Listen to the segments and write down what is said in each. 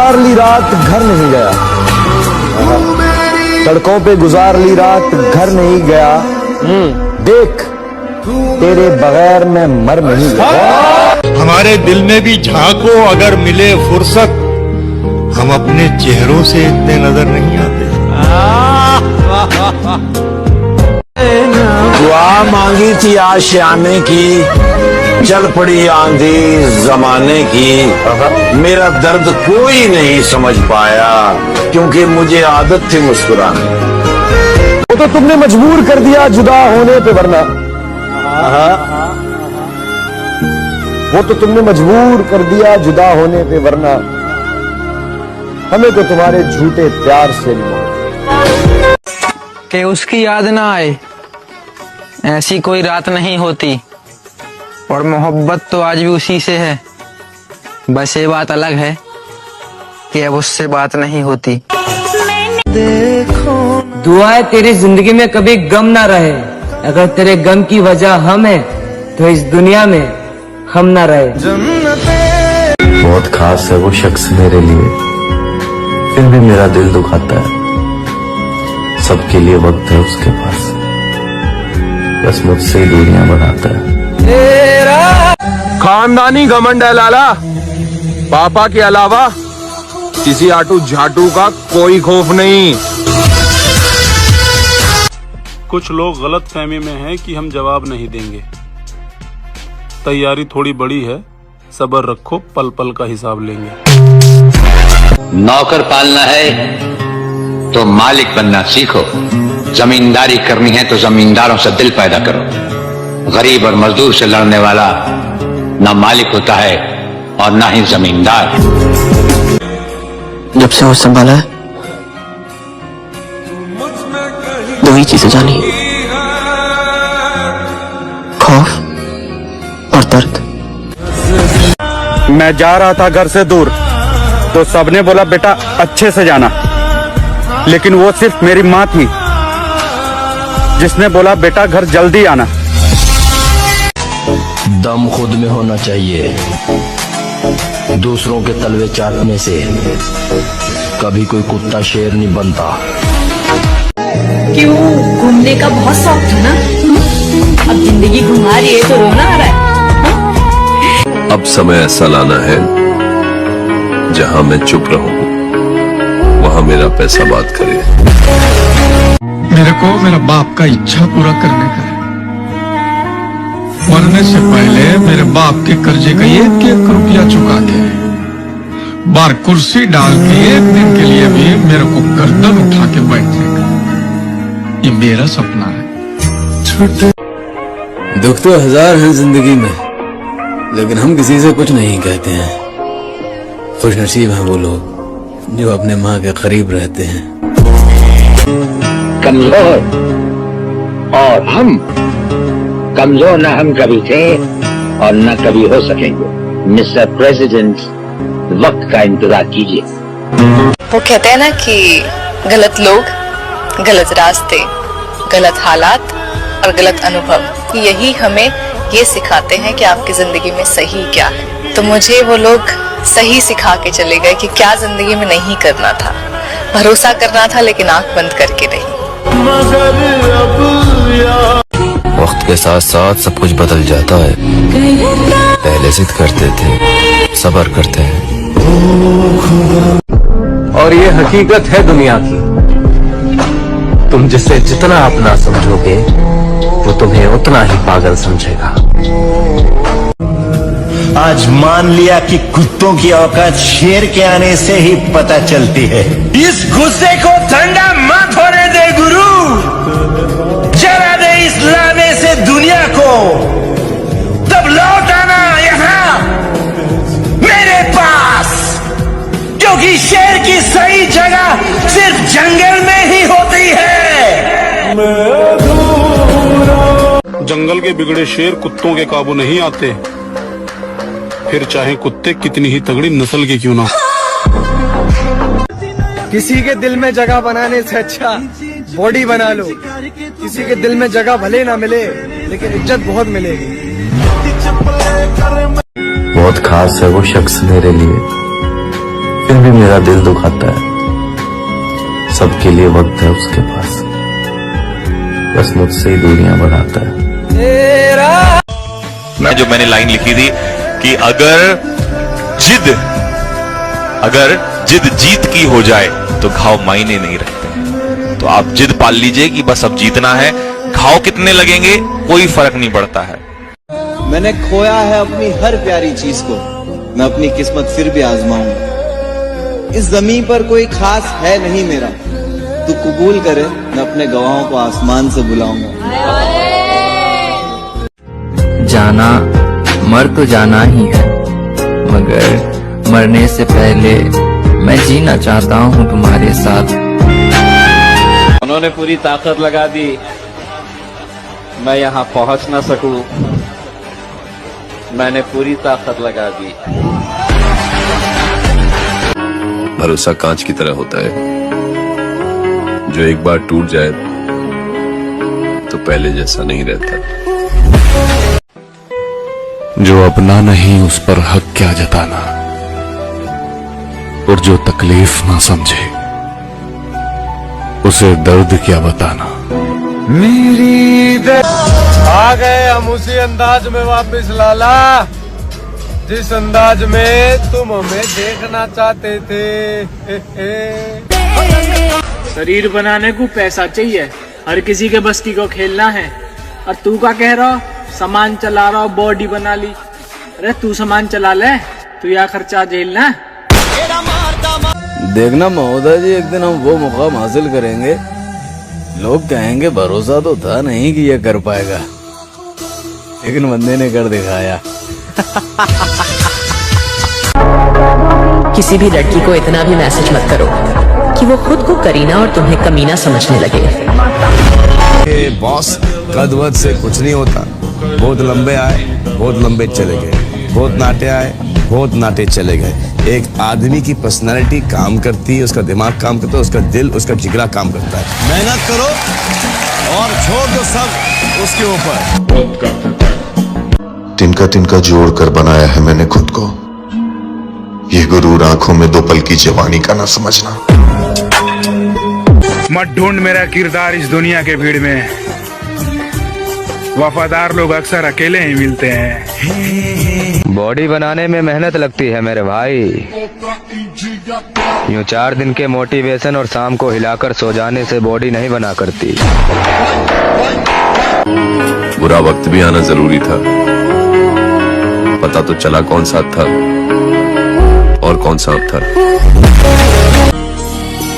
गुजार ली रात घर नहीं गया, सड़कों पे गुजार ली रात घर नहीं गया, देख तेरे बगैर मैं मर नहीं गया। हमारे दिल में भी झांको अगर मिले फुर्सत, हम अपने चेहरों से इतने नजर नहीं आते। दुआ मांगी थी आशियाने की, चल पड़ी आंधी जमाने की। मेरा दर्द कोई नहीं समझ पाया, क्योंकि मुझे आदत थी मुस्कुराने। वो तो तुमने मजबूर कर दिया जुदा होने पे, वरना वो तो तुमने मजबूर कर दिया जुदा होने पे, वरना हमें तो तुम्हारे झूठे प्यार से नहीं। कि उसकी याद ना आए ऐसी कोई रात नहीं होती, और मोहब्बत तो आज भी उसी से है। बस ये बात अलग है कि अब उससे बात नहीं होती। दुआ है तेरी जिंदगी में कभी गम ना रहे, अगर तेरे गम की वजह हम है तो इस दुनिया में हम ना रहे। बहुत खास है वो शख्स मेरे लिए, फिर भी मेरा दिल दुखाता है। सबके लिए वक्त है उसके पास, बस मुझसे दूरियां बढ़ाता है। खानदानी घमंड है लाला, पापा के अलावा किसी आटू झाटू का कोई खौफ नहीं। कुछ लोग गलत फहमी में हैं कि हम जवाब नहीं देंगे। तैयारी थोड़ी बड़ी है, सब्र रखो, पल पल का हिसाब लेंगे। नौकर पालना है तो मालिक बनना सीखो, जमींदारी करनी है तो जमींदारों से दिल पैदा करो। गरीब और मजदूर से लड़ने वाला ना मालिक होता है और ना ही जमींदार। जब से वो संभाला है, दो ही चीजें जानी, खौफ और दर्द। मैं जा रहा था घर से दूर, तो सबने बोला बेटा अच्छे से जाना, लेकिन वो सिर्फ मेरी माँ थी जिसने बोला बेटा घर जल्दी आना। दम खुद में होना चाहिए, दूसरों के तलवे चाटने से कभी कोई कुत्ता शेर नहीं बनता। क्यों, घूमने का बहुत शौक था ना? अब जिंदगी घुमा रही है तो रोना आ रहा है। अब समय ऐसा लाना है जहां मैं चुप रहूं, वहां मेरा पैसा बात करे। मेरे को मेरा बाप का इच्छा पूरा करने का है। मरने से पहले मेरे बाप के कर्जे का एक एक रुपया चुका के, बार कुर्सी डाल के एक दिन के लिए भी मेरे को गर्दन उठा के बैठने का, ये मेरा सपना है। दुख तो हजार हैं जिंदगी में, लेकिन हम किसी से कुछ नहीं कहते हैं। खुशनसीब हैं वो लोग जो अपने माँ के करीब रहते हैं। कमजोर और हम कमजोर न हम कभी थे और न कभी हो सकेंगे। मिस्टर प्रेसिडेंट, वक्त का इंतजार कीजिए। वो कहते हैं ना कि गलत लोग, गलत रास्ते, गलत हालात और गलत अनुभव, यही हमें ये सिखाते हैं कि आपकी जिंदगी में सही क्या है। तो मुझे वो लोग सही सिखा के चले गए कि क्या जिंदगी में नहीं करना था। भरोसा करना था, लेकिन आंख बंद करके नहीं। वक्त के साथ साथ सब कुछ बदल जाता है। पहले जिद करते थे, सब्र करते हैं। और ये हकीकत है दुनिया की, तुम जिसे जितना अपना समझोगे वो तुम्हें उतना ही पागल समझेगा। आज मान लिया कि कुत्तों की औकात शेर के आने से ही पता चलती है। इस गुस्से को ठंडा मत होने दे गुरु, जरा दे इस लाने से दुनिया को, तब लौट आना यहाँ मेरे पास, क्योंकि शेर की सही जगह सिर्फ जंगल में ही होती है। जंगल के बिगड़े शेर कुत्तों के काबू नहीं आते, फिर चाहे कुत्ते कितनी ही तगड़ी नस्ल के क्यों ना। किसी के दिल में जगह बनाने से अच्छा बॉडी बना लो। किसी के दिल में जगह भले ना मिले, लेकिन इज्जत बहुत मिलेगी। बहुत खास है वो शख्स मेरे लिए, फिर भी मेरा दिल दुखाता है। सबके लिए वक्त है उसके पास, बस मुझसे ही दूरियां बढ़ाता है। मैंने लाइन लिखी थी कि अगर जिद जीत की हो जाए तो घाव मायने नहीं रखते। तो आप जिद पाल लीजिए कि बस अब जीतना है, घाव कितने लगेंगे कोई फर्क नहीं पड़ता है। मैंने खोया है अपनी हर प्यारी चीज को, मैं अपनी किस्मत फिर भी आजमाऊंगा। इस जमीन पर कोई खास है नहीं मेरा, तू कबूल करे मैं अपने गवाहों को आसमान से बुलाऊंगा। जाना मर तो जाना ही है, मगर मरने से पहले मैं जीना चाहता हूँ तुम्हारे साथ। उन्होंने पूरी ताकत लगा दी, मैं यहाँ पहुँच ना सकूं, मैंने पूरी ताकत लगा दी। भरोसा कांच की तरह होता है, जो एक बार टूट जाए तो पहले जैसा नहीं रहता। जो अपना नहीं उस पर हक क्या जताना, और जो तकलीफ ना समझे उसे दर्द क्या बताना। आ गए हम उसी अंदाज में वापस लाला, जिस अंदाज में तुम हमें देखना चाहते थे। शरीर बनाने को पैसा चाहिए, हर किसी के बस की को खेलना है। और तू क्या कह रहा, सामान चला रहा बॉडी बना ली। अरे तू सामान चला ले, तू यह खर्चा झेलना। देखना महोदय जी, एक दिन हम वो मुकाम हासिल करेंगे, लोग कहेंगे भरोसा तो था नहीं कि ये कर पाएगा, लेकिन बंदे ने कर दिखाया। किसी भी लड़की को इतना भी मैसेज मत करो कि वो खुद को करीना और तुम्हें कमीना समझने लगे। बॉस, कद वद से कुछ नहीं होता। बहुत लंबे आए, बहुत लंबे चले गए, बहुत नाटे आए, बहुत नाटे चले गए। एक आदमी की पर्सनालिटी काम करती है, उसका दिमाग काम करता है, उसका दिल, उसका जिगरा काम करता है। मेहनत करो और छोड़ दो सब उसके ऊपर। तिनका तिनका जोड़ कर बनाया है मैंने खुद को, ये गुरूर आंखों में दो पल की जवानी का ना समझना। मत ढूंढ मेरा किरदार इस दुनिया के भीड़ में, वफादार लोग अक्सर अकेले ही मिलते हैं। बॉडी बनाने में मेहनत लगती है मेरे भाई, यूं 4 दिन के मोटिवेशन और शाम को हिलाकर सो जाने से बॉडी नहीं बना करती। बुरा वक्त भी आना जरूरी था, पता तो चला कौन सा था और कौन सा अब था।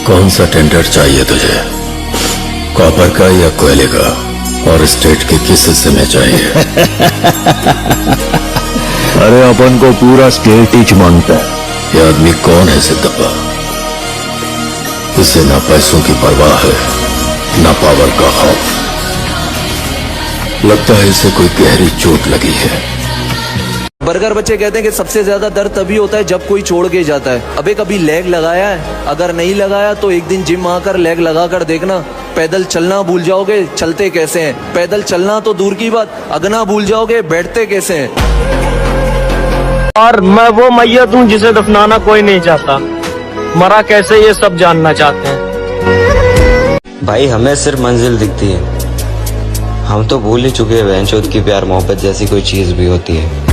कौन सा टेंडर चाहिए तुझे, कॉपर का या कोयले का, और स्टेट के किस हिस्से में चाहिए? अरे अपन को पूरा स्टेट ही मांगता है। ये आदमी कौन है सिद्धप्पा? इसे ना पैसों की परवाह है, ना पावर का खौफ। लगता है इसे कोई गहरी चोट लगी है। बर्गर बच्चे कहते हैं कि सबसे ज्यादा दर्द तभी होता है जब कोई छोड़ के जाता है। अबे कभी लेग लगाया है? अगर नहीं लगाया तो एक दिन जिम आकर लेग लगा कर देखना, पैदल चलना भूल जाओगे चलते कैसे हैं। पैदल चलना तो दूर की बात, अगना भूल जाओगे बैठते कैसे हैं। और मैं वो मैयत हूँ जिसे दफनाना कोई नहीं चाहता, मरा कैसे ये सब जानना चाहते हैं। भाई हमें सिर्फ मंजिल दिखती है, हम तो भूल ही चुके हैं बहनचोद की प्यार मोहब्बत जैसी कोई चीज भी होती है।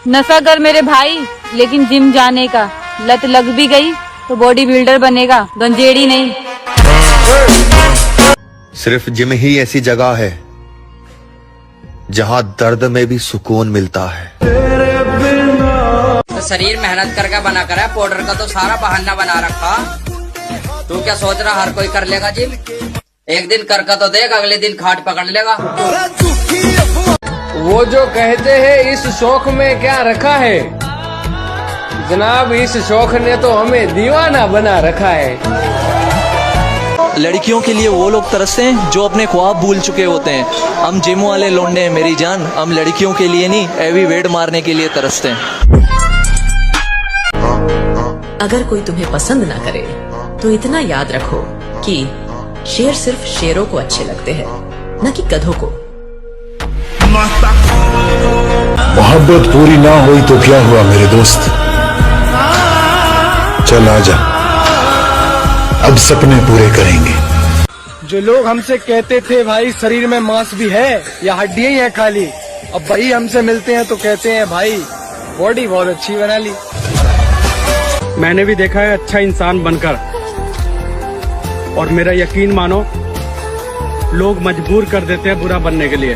नशा कर मेरे भाई, लेकिन जिम जाने का लत लग भी गई तो बॉडी बिल्डर बनेगा, गंजेड़ी नहीं। सिर्फ जिम ही ऐसी जगह है जहां दर्द में भी सुकून मिलता है। तो शरीर मेहनत करके बना कर है, पाउडर का तो सारा बहाना बना रखा। तू क्या सोच रहा हर कोई कर लेगा जिम? एक दिन करके तो देख, अगले दिन खाट पकड़ लेगा। वो जो कहते हैं इस शौक में क्या रखा है, जनाब इस शौक ने तो हमें दीवाना बना रखा है। लड़कियों के लिए वो लोग तरसते हैं जो अपने ख्वाब भूल चुके होते हैं। हम जिम वाले लौंडे हैं मेरी जान, हम लड़कियों के लिए नहीं हैवी वेट मारने के लिए तरसते हैं। अगर कोई तुम्हें पसंद ना करे तो इतना याद रखो कि शेर सिर्फ शेरों को अच्छे लगते हैं, न कि गधों को। मोहब्बत पूरी ना हुई तो क्या हुआ मेरे दोस्त, चल आजा, अब सपने पूरे करेंगे। जो लोग हमसे कहते थे भाई शरीर में मांस भी है या हड्डियां ही है खाली, अब भाई हमसे मिलते हैं तो कहते हैं भाई बॉडी बहुत अच्छी बना ली। मैंने भी देखा है अच्छा इंसान बनकर, और मेरा यकीन मानो लोग मजबूर कर देते हैं बुरा बनने के लिए।